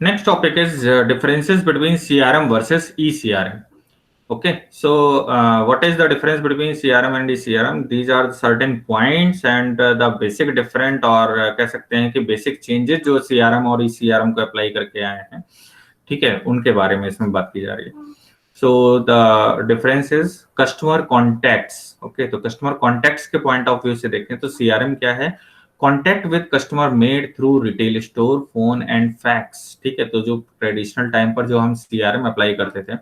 Next topic is differences between CRM versus eCRM. Okay, so what is the difference between CRM and eCRM? These are certain points and the basic different और कह सकते हैं कि basic changes जो CRM और eCRM को apply करके आए हैं, ठीक है, उनके बारे में इसमें बात की जा रही है. So the difference is customer contacts. Okay, तो customer contacts के point of view से देखें तो CRM क्या है? Contact with customer made through retail store, phone and fax. ठीक है, तो जो ट्रेडिशनल टाइम पर जो हम सीआरएम अप्लाई करते थे,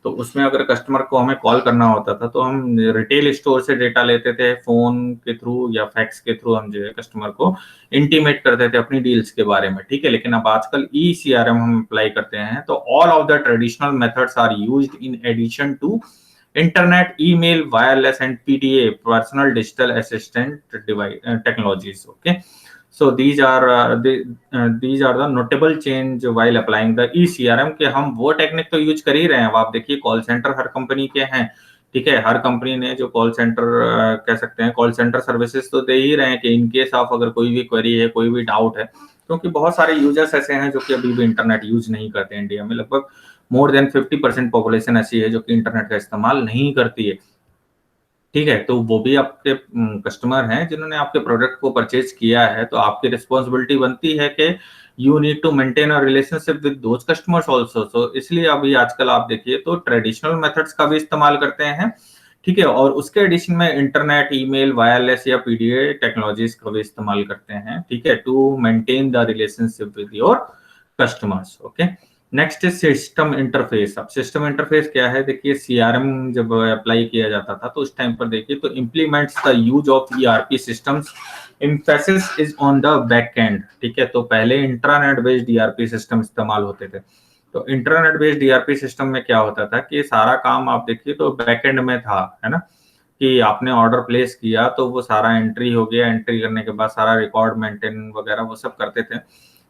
तो उसमें अगर कस्टमर को हमें कॉल करना होता था तो हम रिटेल स्टोर से डेटा लेते थे, फोन के थ्रू या फैक्स के थ्रू हम जो है कस्टमर को इंटीमेट करते थे अपनी डील्स के बारे में. ठीक है, लेकिन अब आजकल ई सीआरएम हम अप्लाई करते हैं तो all of the traditional methods are used in addition to internet, email, wireless, and PDA, personal digital assistant device technologies. Okay, so these are the notable change while applying the ECRM. के हम वो technique तो use कर ही रहे हैं. अब आप देखिए कॉल सेंटर हर कंपनी के हैं, ठीक है, हर कंपनी ने जो कॉल सेंटर कह सकते हैं कॉल सेंटर सर्विसेज तो दे ही रहे हैं कि इन केस ऑफ अगर कोई भी क्वेरी है, कोई भी डाउट है, क्योंकि बहुत सारे यूजर्स ऐसे हैं जो कि अभी भी इंटरनेट यूज नहीं करते. इंडिया में लगभग मोर देन 50% पॉपुलेशन ऐसी है जो कि इंटरनेट का इस्तेमाल नहीं करती है. ठीक है, तो वो भी आपके कस्टमर हैं जिन्होंने आपके प्रोडक्ट को परचेज किया है, तो आपकी रिस्पॉन्सिबिलिटी बनती है कि you need to maintain a relationship with those customers also. So इसलिए अभी आजकल आप देखिए तो ट्रेडिशनल मेथड्स का भी इस्तेमाल करते हैं, ठीक है, और उसके एडिशन में इंटरनेट, ईमेल, वायरलेस या पीडीए टेक्नोलॉजीज का भी इस्तेमाल करते हैं, ठीक है, to maintain the relationship with your customers. Okay, next is system interface. अब सिस्टम इंटरफेस क्या है? देखिए सीआरएम जब अप्लाई किया जाता था तो उस टाइम पर देखिए तो implements the use of ERP systems, emphasis is on the back and. ठीक है, तो पहले इंट्रानेट बेस्ड ईआरपी सिस्टम इस्तेमाल होते थे. तो इंटरनेट बेस्ड ईआरपी सिस्टम में क्या होता था कि सारा काम आप देखिए तो बैक एंड में था, है ना, कि आपने ऑर्डर प्लेस किया तो वो सारा एंट्री हो गया, एंट्री करने के बाद सारा रिकॉर्ड मेंटेन वगैरह वो सब करते थे,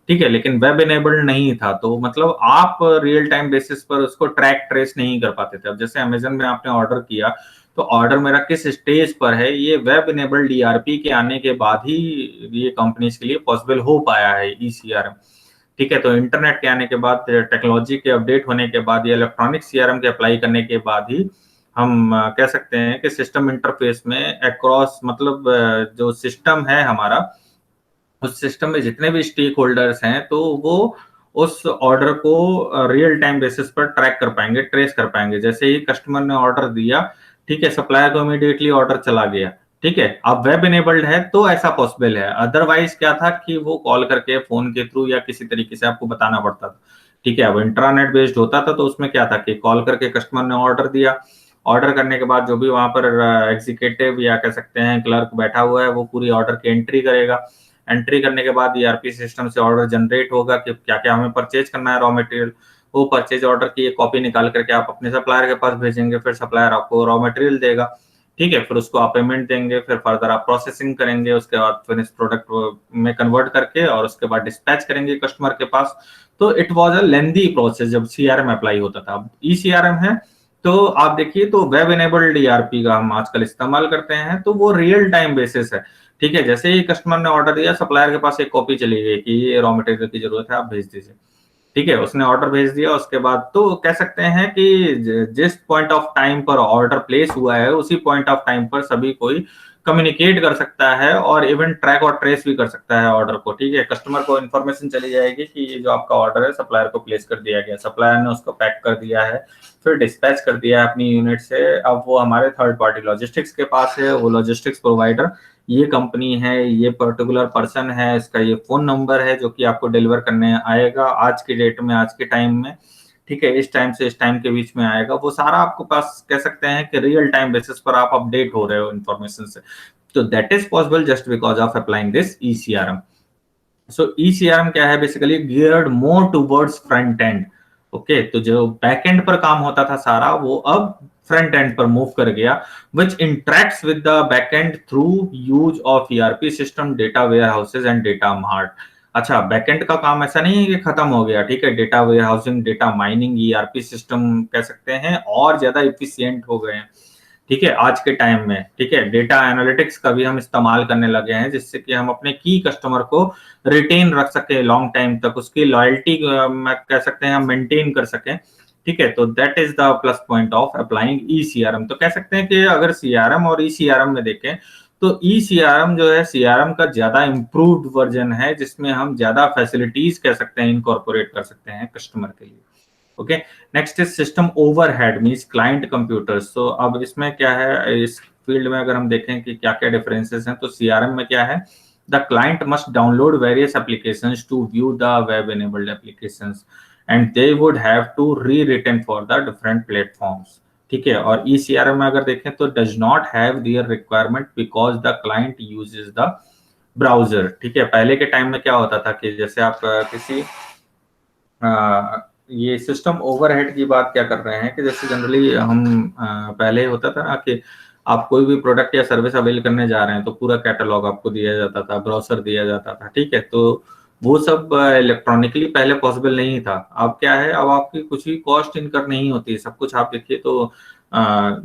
ठीक है, लेकिन वेब इनेबल्ड नहीं था, तो मतलब आप रियल टाइम बेसिस पर उसको ट्रैक ट्रेस नहीं कर पाते थे. अब जैसे अमेजन में आपने ऑर्डर किया तो ऑर्डर मेरा किस स्टेज पर है, ये वेब इनेबल्ड ईआरपी के आने के बाद ही ये कंपनीज के लिए पॉसिबल हो पाया है ईसीआरएम. ठीक है, तो इंटरनेट के आने के बाद, टेक्नोलॉजी के अपडेट होने के बाद, या इलेक्ट्रॉनिक सीआरएम के अप्लाई करने के बाद ही हम कह सकते हैं कि सिस्टम इंटरफेस में अक्रॉस, मतलब जो सिस्टम है हमारा, उस सिस्टम में जितने भी स्टेक होल्डर्स हैं तो वो उस ऑर्डर को रियल टाइम बेसिस पर ट्रैक कर पाएंगे, ट्रेस कर पाएंगे. जैसे ही कस्टमर ने ऑर्डर दिया, ठीक है, सप्लायर को इमीडिएटली ऑर्डर चला गया. ठीक है, अब वेब इनेबल्ड है तो ऐसा पॉसिबल है. अदरवाइज क्या था कि वो कॉल करके फोन के थ्रू या किसी तरीके से आपको बताना पड़ता था. ठीक है, अब इंट्रानेट बेस्ड होता था तो उसमें क्या था कि कॉल करके कस्टमर ने ऑर्डर दिया, ऑर्डर करने के बाद जो भी वहां पर एग्जीक्यूटिव या कह सकते हैं क्लर्क बैठा हुआ है वो पूरी ऑर्डर की एंट्री करेगा. एंट्री करने के बाद ईआरपी सिस्टम से ऑर्डर जनरेट होगा कि क्या क्या हमें परचेज करना है रॉ मटेरियल. वो परचेज ऑर्डर की एक कॉपी निकाल करके आप अपने सप्लायर के पास भेजेंगे, फिर सप्लायर आपको रॉ मटेरियल देगा. ठीक है, फिर उसको आप पेमेंट देंगे, फिर फर्दर आप प्रोसेसिंग करेंगे, उसके बाद फिनिश प्रोडक्ट में कन्वर्ट करके और उसके बाद डिस्पैच करेंगे कस्टमर के पास. तो it was a lengthy process जब सीआरएम अप्लाई होता था. अब ई सीआरएम है तो आप देखिए तो वेब इनेबल्ड ईआरपी का हम आजकल इस्तेमाल करते हैं, तो वो रियल टाइम बेसिस है. ठीक है, जैसे ही कस्टमर ने ऑर्डर दिया, सप्लायर के पास एक कॉपी चली गई कि ये रॉ मटेरियल की जरूरत है, आप भेज दीजिए. ठीक है, उसने ऑर्डर भेज दिया, उसके बाद तो कह सकते हैं कि जिस पॉइंट ऑफ टाइम पर ऑर्डर प्लेस हुआ है उसी पॉइंट ऑफ टाइम पर सभी कोई कम्युनिकेट कर सकता है और इवन ट्रैक और ट्रेस भी कर सकता है ऑर्डर को. ठीक है, कस्टमर को इन्फॉर्मेशन चली जाएगी कि ये जो आपका ऑर्डर है सप्लायर को प्लेस कर दिया गया, सप्लायर ने उसको पैक कर दिया है, फिर डिस्पैच कर दिया है अपनी यूनिट से. अब वो हमारे थर्ड पार्टी लॉजिस्टिक्स के पास है, वो लॉजिस्टिक्स प्रोवाइडर ये कंपनी है, ये पर्टिकुलर पर्सन है, इसका ये फोन नंबर है जो कि आपको डिलीवर करने आएगा आज के डेट में, आज के टाइम में. ठीक है, इस टाइम से इस टाइम के बीच में आएगा. वो सारा आपको पास कह सकते हैं कि रियल टाइम बेसिस पर आप अपडेट हो रहे हो इन्फॉर्मेशन से. तो that is possible just because of applying this ECRM. So ECRM क्या है? Basically geared more towards front end. Okay, तो जो बैक एंड पर काम होता था सारा वो अब फ्रंट एंड पर मूव कर गया, which interacts with the backend through use of ERP system, data warehouses and data mart. अच्छा, बैकएंड का काम ऐसा नहीं है कि खत्म हो गया. ठीक है, data warehousing, data mining, ERP system कह सकते हैं और ज्यादा इफिशिएंट हो गए हैं. ठीक है, आज के टाइम में, ठीक है, डेटा एनालिटिक्स का भी हम इस्तेमाल करने लगे हैं, जिससे कि हम अपने की कस्टमर को रिटेन रख सके लॉन्ग टाइम तक, उसकी लॉयल्टी कह सकते हैं हम मेंटेन कर सकें। ठीक है, तो that is the plus point of applying E CRM. तो कह सकते हैं कि अगर सीआरएम और ई सीआरएम में देखें तो ई सीआरएम जो है सीआरएम का ज्यादा इम्प्रूव्ड वर्जन है, जिसमें हम ज्यादा फैसिलिटीज कह सकते हैं इनकॉर्पोरेट कर सकते हैं कस्टमर के लिए। Okay, next is system overhead means client computers. तो अब इसमें क्या है, इस फील्ड में अगर हम देखें कि क्या क्या डिफरेंसेस हैं, तो सीआरएम में क्या है, the client must download various applications to view the web enabled applications and they would have to rewritten for the different platforms. ठीक है, और ई सीआरएम में अगर देखें तो does not have their requirement because the client uses the browser. ठीक है, पहले के टाइम में क्या होता था कि जैसे आप किसी ये सिस्टम ओवरहेड की बात क्या कर रहे हैं कि जैसे जनरली हम पहले होता था ना कि आप कोई भी प्रोडक्ट या सर्विस अवेल करने जा रहे हैं तो पूरा कैटलॉग आपको दिया जाता था, ब्राउजर दिया जाता था। ठीक है, तो वो सब इलेक्ट्रॉनिकली पहले पॉसिबल नहीं था। अब क्या है, अब आपकी कुछ भी कॉस्ट इनकर नहीं होती, सब कुछ आप देखिए तो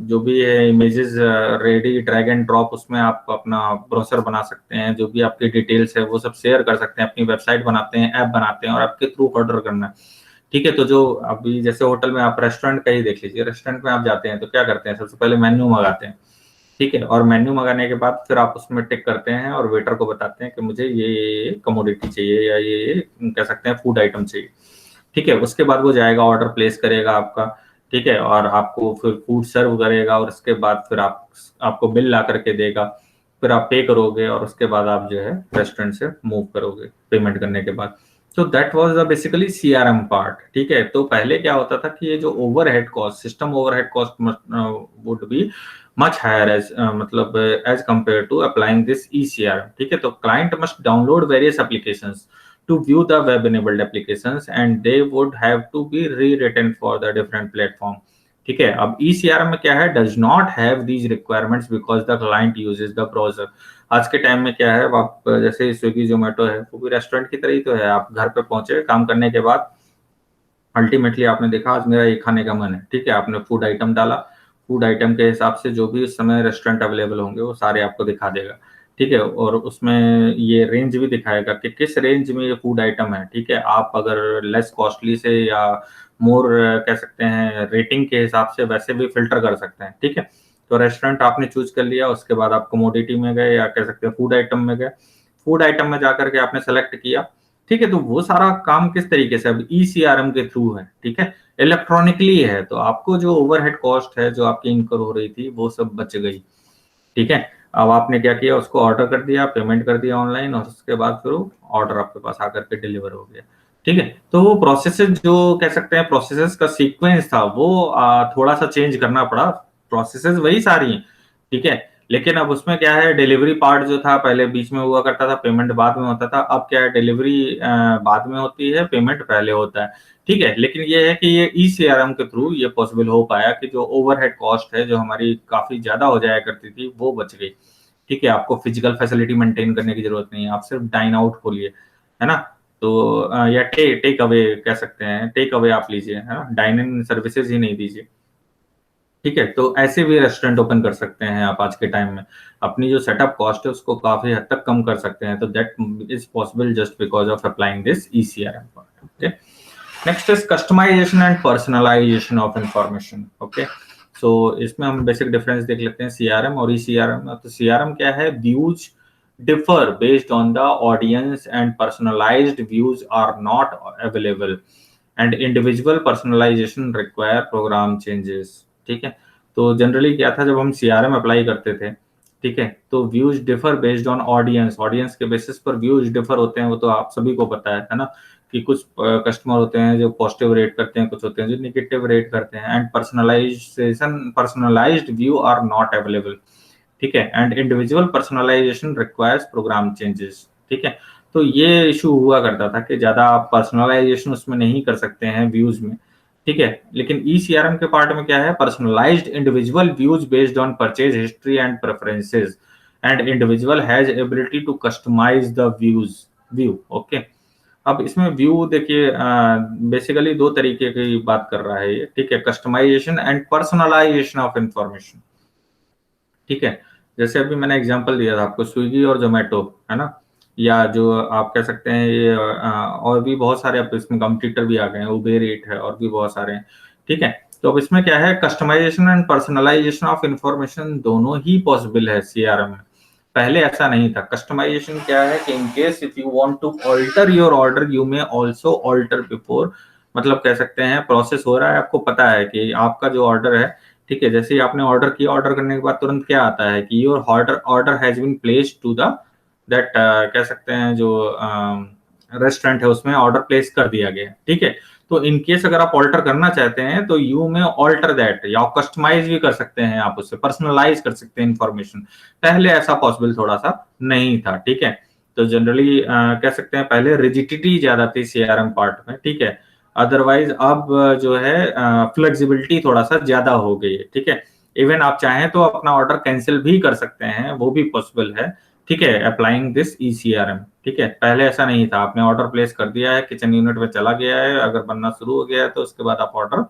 जो भी है images ready drag and drop, उसमें आप अपना ब्राउजर बना सकते हैं, जो भी आपकी डिटेल्स है वो सब शेयर कर सकते हैं, अपनी वेबसाइट बनाते हैं, ऐप बनाते हैं और आपके थ्रू ऑर्डर करना है। ठीक है, तो जो अभी जैसे होटल में आप रेस्टोरेंट का ही देख लीजिए, रेस्टोरेंट में आप जाते हैं तो क्या करते हैं, सबसे पहले मेन्यू मंगाते हैं। ठीक है, और मेन्यू मंगाने के बाद फिर आप उसमें टिक करते हैं और वेटर को बताते हैं कि मुझे ये कमोडिटी चाहिए या ये कह सकते हैं फूड आइटम चाहिए। ठीक है, उसके बाद वो जाएगा, ऑर्डर प्लेस करेगा आपका। ठीक है, और आपको फिर फूड सर्व करेगा और उसके बाद फिर आपको बिल ला करके देगा, फिर आप पे करोगे और उसके बाद आप जो है रेस्टोरेंट से मूव करोगे पेमेंट करने के बाद। तो that was the basically CRM part. ठीक है, तो पहले क्या होता था कि ये जो overhead cost, system overhead cost would be much higher as मतलब as compare to applying this ECRM. ठीक है, तो client must download various applications to view the web enabled applications and they would have to be rewritten for the different platform। ठीक है, अब ECRM में क्या है, does not have these requirements because the client uses the browser। आज के time में क्या है, आप जैसे स्विगी जोमेटो है वो भी रेस्टोरेंट की तरह ही तो है। आप घर पे पहुंचे काम करने के बाद अल्टीमेटली आपने देखा आज मेरा ये खाने का मन है, ठीक है, आपने फूड आइटम डाला, फूड आइटम के हिसाब से जो भी उस समय रेस्टोरेंट अवेलेबल होंगे वो सारे आपको दिखा देगा। ठीक है, और उसमें ये रेंज भी दिखाएगा कि किस रेंज में ये फूड आइटम है। ठीक है, आप अगर लेस कॉस्टली से या मोर कह सकते हैं रेटिंग के हिसाब से वैसे भी फिल्टर कर सकते हैं। ठीक है, तो रेस्टोरेंट आपने चूज कर लिया, उसके बाद आप कमोडिटी में गए या कह सकते हैं फूड आइटम में गए, फूड आइटम में जाकर के आपने सेलेक्ट किया। ठीक है, तो वो सारा काम किस तरीके से, अब ईसीआरएम के थ्रू है। ठीक है, इलेक्ट्रॉनिकली है, तो आपको जो ओवरहेड कॉस्ट है जो आपकी इनकर हो रही थी वो सब बच गई। ठीक है, अब आपने क्या किया, उसको ऑर्डर कर दिया, पेमेंट कर दिया ऑनलाइन और उसके बाद फिर वो ऑर्डर आपके पास आकर के डिलीवर हो गया। ठीक है, तो वो प्रोसेसेस जो कह सकते हैं प्रोसेसेस का सीक्वेंस था वो थोड़ा सा चेंज करना पड़ा। प्रोसेसेस वही सारी हैं। ठीक है, लेकिन अब उसमें क्या है, डिलीवरी पार्ट जो था पहले बीच में हुआ करता था, पेमेंट बाद में होता था। अब क्या है, डिलीवरी बाद में होती है, पेमेंट पहले होता है। ठीक है, लेकिन ये है कि ये ईसीआरएम के थ्रू ये पॉसिबल हो पाया कि जो ओवरहेड कॉस्ट है जो हमारी काफी ज्यादा हो जाया करती थी वो बच गई। ठीक है, आपको फिजिकल फैसिलिटी मेंटेन करने की जरूरत नहीं है, आप सिर्फ डाइन आउट खोलिए, है ना। तो या टेक अवे कह सकते हैं, टेक अवे आप लीजिए, है ना, डाइन इन सर्विसेज ही नहीं दीजिए। ठीक है, तो ऐसे भी रेस्टोरेंट ओपन कर सकते हैं आप आज के टाइम में, अपनी जो सेटअप कॉस्ट है उसको काफी हद तक कम कर सकते हैं। तो that is possible just because of applying this ECRM part. Okay, next is customization and personalisation of information. Okay, so इसमें हम बेसिक डिफरेंस देख लेते हैं सीआरएम और ईसीआरएम। तो सीआरएम क्या है, views differ based on the audience and personalized views are not available and individual personalization require program changes। ठीक है, तो जनरली क्या था जब हम सीआरएम अप्लाई करते थे, ठीक है, तो views differ based on audience, audience के बेसिस पर व्यूज डिफर होते हैं, वो तो आप सभी को पता है ना, कि कुछ कस्टमर होते हैं जो पॉजिटिव रेट करते हैं, कुछ होते हैं जो नेगेटिव रेट करते हैं, and personalised view are not available. ठीक है, and individual personalisation requires program changes. ठीक है, तो ये इशू हुआ करता था कि ज्यादा आप पर्सनलाइजेशन उसमें नहीं कर सकते हैं व्यूज में। ठीक है, लेकिन ईसीआरएम के पार्ट में क्या है, personalised individual views based on purchase history and preferences and individual has ability to customise the view. Okay, अब इसमें व्यू देखिए बेसिकली दो तरीके की बात कर रहा है ये। ठीक है, customization and personalisation of information. ठीक है, जैसे अभी मैंने एग्जांपल दिया था आपको, स्विगी और जोमेटो, है ना, या जो आप कह सकते हैं ये और भी बहुत सारे अब इसमें कंपटीटर भी आ गए हैं, उबेर ईट है और भी बहुत सारे हैं। ठीक है, तो अब इसमें क्या है, customization and personalisation of information दोनों ही पॉसिबल है सीआरएम में। पहले ऐसा नहीं था। कस्टमाइजेशन क्या है कि in case if you want to alter your order you may also alter before, मतलब कह सकते हैं प्रोसेस हो रहा है, आपको पता है कि आपका जो ऑर्डर है, ठीक है, जैसे ही आपने ऑर्डर किया, ऑर्डर करने के बाद तुरंत क्या आता है कि your order order has been placed to the that, कह सकते हैं जो रेस्टोरेंट है उसमें ऑर्डर प्लेस कर दिया गया है। ठीक है, तो इन केस अगर आप ऑल्टर करना चाहते हैं तो यू में ऑल्टर दैट, या कस्टमाइज भी कर सकते हैं, आप उससे पर्सनलाइज कर सकते हैं इंफॉर्मेशन। पहले ऐसा पॉसिबल थोड़ा सा नहीं था। ठीक है, तो जनरली कह सकते हैं पहले रिजिडिटी ज्यादा थी सीआरएम पार्ट में। ठीक है, अदरवाइज अब जो है फ्लेक्सिबिलिटी थोड़ा सा ज्यादा हो गई है। ठीक है, इवन आप चाहें तो अपना ऑर्डर कैंसिल भी कर सकते हैं, वो भी पॉसिबल है। ठीक है, अप्लाइंग दिस ईसीआरएम। ठीक है, पहले ऐसा नहीं था, आपने ऑर्डर प्लेस कर दिया है, किचन यूनिट में चला गया है, अगर बनना शुरू हो गया है तो उसके बाद आप ऑर्डर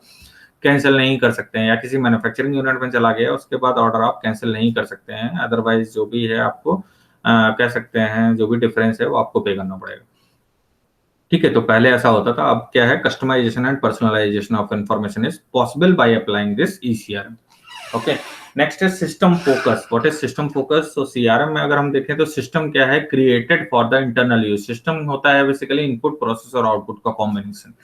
कैंसिल नहीं कर सकते हैं, या किसी मैन्युफैक्चरिंग यूनिट में चला गया उसके बाद ऑर्डर आप कैंसिल नहीं कर सकते हैं। अदरवाइज जो भी है आपको कह सकते हैं जो भी डिफरेंस है वो आपको पे करना पड़ेगा। ठीक है, तो पहले ऐसा होता था, अब क्या है, customization and personalisation of information is possible by applying this ECRM. Okay, next है system focus. What is system focus? तो सीआरएम में अगर हम देखें तो सिस्टम क्या है, created for the internal use. System होता है बेसिकली इनपुट प्रोसेस और आउटपुट का कॉम्बिनेशन।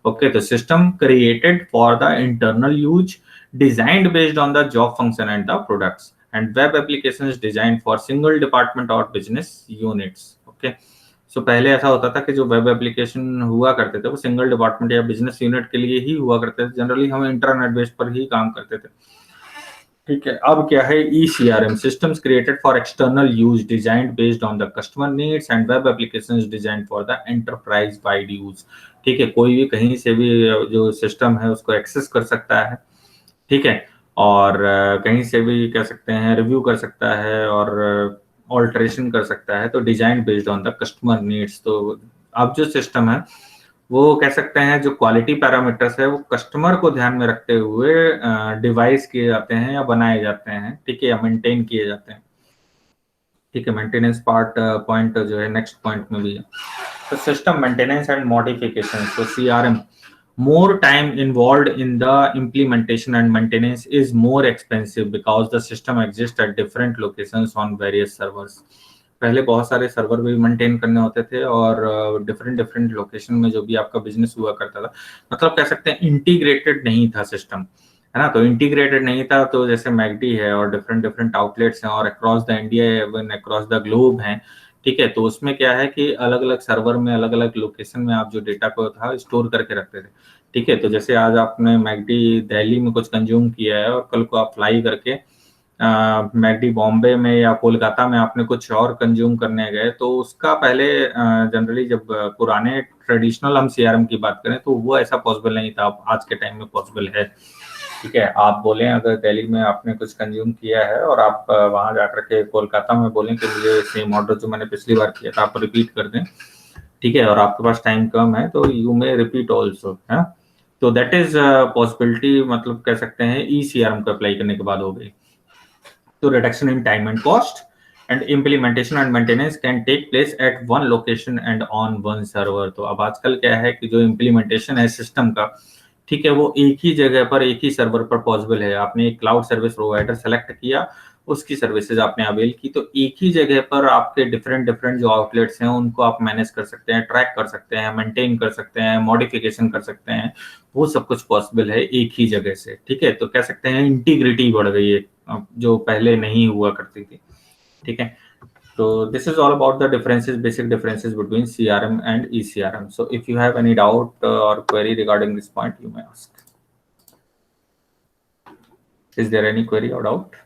ओके, तो system created for the internal use, designed based on the job function and the products, and web applications designed for single department और business units. Okay, सो पहले ऐसा होता था कि जो वेब एप्लीकेशन हुआ करते थे वो सिंगल डिपार्टमेंट या बिजनेस यूनिट के लिए ही हुआ करते थे। जनरली हम इंटरनेट बेस्ड पर ही काम करते थे। ठीक है, अब क्या है, ECRM, systems created for external use, designed based on the customer needs, and web applications designed for the enterprise wide use. ठीक है, कोई भी कहीं से भी जो सिस्टम है उसको एक्सेस कर सकता है। ठीक है, और कहीं से भी कह सकते हैं रिव्यू कर सकता है और ऑल्टरेशन कर सकता है, तो design based on the customer needs. तो अब जो सिस्टम है वो कह सकते हैं जो क्वालिटी पैरामीटर्स है वो कस्टमर को ध्यान में रखते हुए डिवाइस किए जाते हैं या बनाए जाते हैं। ठीक है, या मेंटेन किए जाते हैं। ठीक है, मेंटेनेंस पार्ट पॉइंट जो है नेक्स्ट पॉइंट में भी है। तो सिस्टम मेंटेनेंस एंड मॉडिफिकेशन, तो CRM, more time involved in the implementation and maintenance is more expensive because the system exists at different locations on various servers। पहले बहुत सारे सर्वर भी मेंटेन करने होते थे और डिफरेंट डिफरेंट लोकेशन में जो भी आपका बिजनेस हुआ करता था, मतलब कह सकते हैं इंटीग्रेटेड नहीं था सिस्टम, है ना। तो इंटीग्रेटेड नहीं था, तो जैसे मैकडी है और डिफरेंट डिफरेंट आउटलेट्स हैं और across the India even across the globe हैं। ठीक है, तो उसमें क्या है कि अलग अलग सर्वर में अलग अलग लोकेशन में आप जो डेटा को था स्टोर करके रखते थे। ठीक है, तो जैसे आज आपने मैकडी दिल्ली में कुछ कंज्यूम किया है और कल को आप फ्लाई करके मैकडी बॉम्बे में या कोलकाता में आपने कुछ और कंज्यूम करने गए, तो उसका पहले जनरली जब पुराने ट्रेडिशनल हम सीआरएम की बात करें तो वो ऐसा पॉसिबल नहीं था, आज के टाइम में पॉसिबल है। ठीक है, आप बोलें अगर दिल्ली में आपने कुछ कंज्यूम किया है और आप वहां जाकर के कोलकाता में बोलें कि मुझे सेम ऑर्डर जो मैंने पिछली बार किया था आप रिपीट कर दें, ठीक है, और आपके पास टाइम कम है तो यू मे रिपीट ऑल्सो, है। तो दैट इज पॉसिबिलिटी, मतलब कह सकते हैं ई सीआरएम को अप्लाई करने के बाद हो गई। तो reduction in time and cost and implementation and maintenance can take place at one location and on one server. तो अब आजकल क्या है कि जो इम्प्लीमेंटेशन है सिस्टम का, ठीक है, वो एक ही जगह पर एक ही सर्वर पर पॉसिबल है। आपने एक क्लाउड सर्विस प्रोवाइडर सेलेक्ट किया, उसकी सर्विसेज आपने अवेल की, तो एक ही जगह पर आपके डिफरेंट डिफरेंट जो आउटलेट्स हैं उनको आप मैनेज कर सकते हैं, ट्रैक कर सकते हैं, मेंटेन कर सकते हैं, मॉडिफिकेशन कर सकते हैं। वो सब कुछ पॉसिबल है एक ही जगह से। ठीक है, तो कह सकते हैं इंटीग्रिटी बढ़ गई है जो पहले नहीं हुआ करती थी। ठीक है, so this is all about the differences, basic differences between CRM and ECRM. So if you have any doubt or query regarding this point, you may ask. Is there any query or doubt?